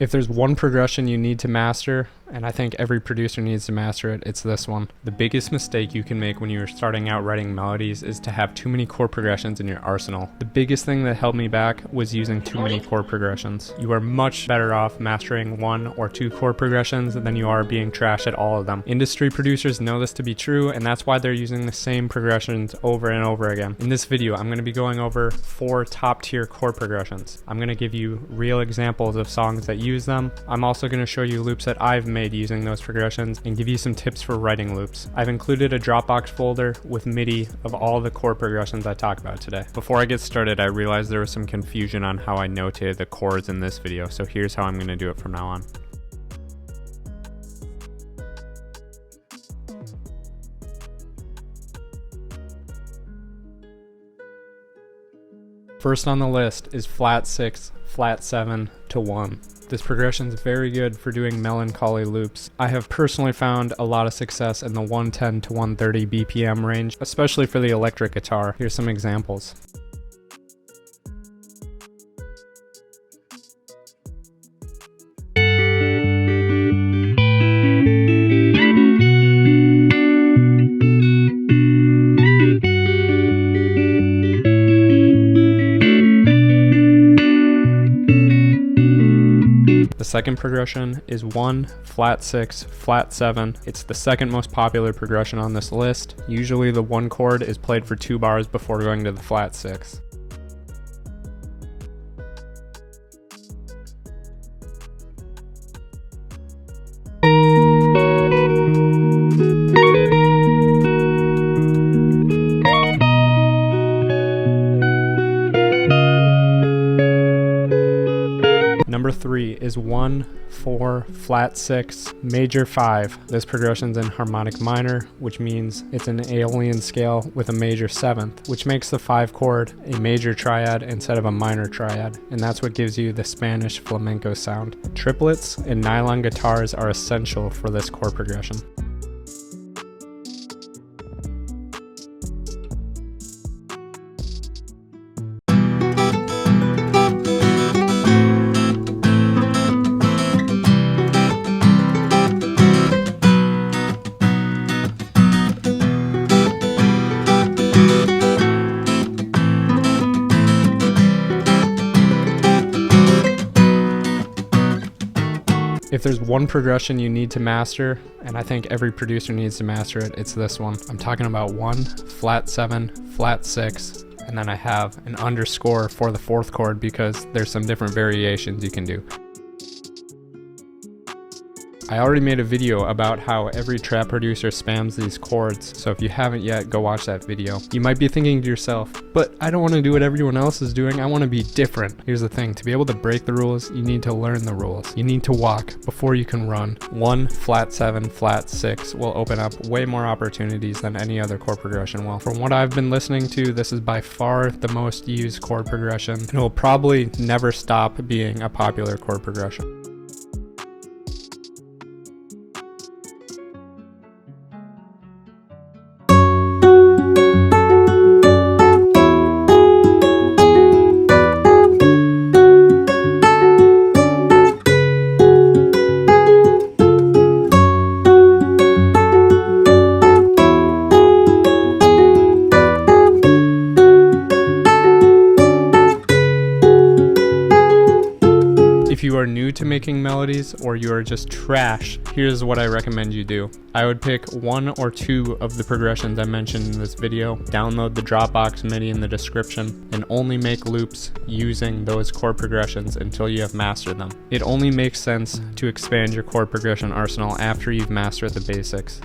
If there's one progression you need to master, and I think every producer needs to master it, it's this one. The biggest mistake you can make when you're starting out writing melodies is to have too many chord progressions in your arsenal. The biggest thing that held me back was using too many chord progressions. You are much better off mastering 1 or 2 chord progressions than you are being trash at all of them. Industry producers know this to be true, and that's why they're using the same progressions over and over again. In this video, I'm going to be going over 4 top tier chord progressions. I'm going to give you real examples of songs that use them. I'm also going to show you loops that I've made using those progressions and give you some tips for writing loops. I've included a Dropbox folder with MIDI of all the chord progressions I talk about today. Before I get started, I realized there was some confusion on how I notated the chords in this video, so here's how I'm going to do it from now on. First on the list is flat 6, flat 7 to 1. This progression is very good for doing melancholy loops. I have personally found a lot of success in the 110 to 130 BPM range, especially for the electric guitar. Here's some examples. The second progression is 1, flat 6, flat 7. It's the second most popular progression on this list. Usually the 1 chord is played for 2 bars before going to the flat 6. Number 3 is 1, 4, flat 6, major 5. This progression's in harmonic minor, which means it's an Aeolian scale with a major 7th, which makes the 5 chord a major triad instead of a minor triad, and that's what gives you the Spanish flamenco sound. Triplets and nylon guitars are essential for this chord progression. If there's one progression you need to master, and I think every producer needs to master it, it's this one. I'm talking about 1, flat 7, flat 6, and then I have an underscore for the 4th chord because there's some different variations you can do. I already made a video about how every trap producer spams these chords, so if you haven't yet, go watch that video. You might be thinking to yourself, but I don't want to do what everyone else is doing, I want to be different. Here's the thing, to be able to break the rules, you need to learn the rules. You need to walk before you can run. 1, flat 7, flat 6 will open up way more opportunities than any other chord progression will. From what I've been listening to, this is by far the most used chord progression, and it will probably never stop being a popular chord progression. If you are new to making melodies or you are just trash, here's what I recommend you do. I would pick 1 or 2 of the progressions I mentioned in this video, download the Dropbox MIDI in the description, and only make loops using those chord progressions until you have mastered them. It only makes sense to expand your chord progression arsenal after you've mastered the basics.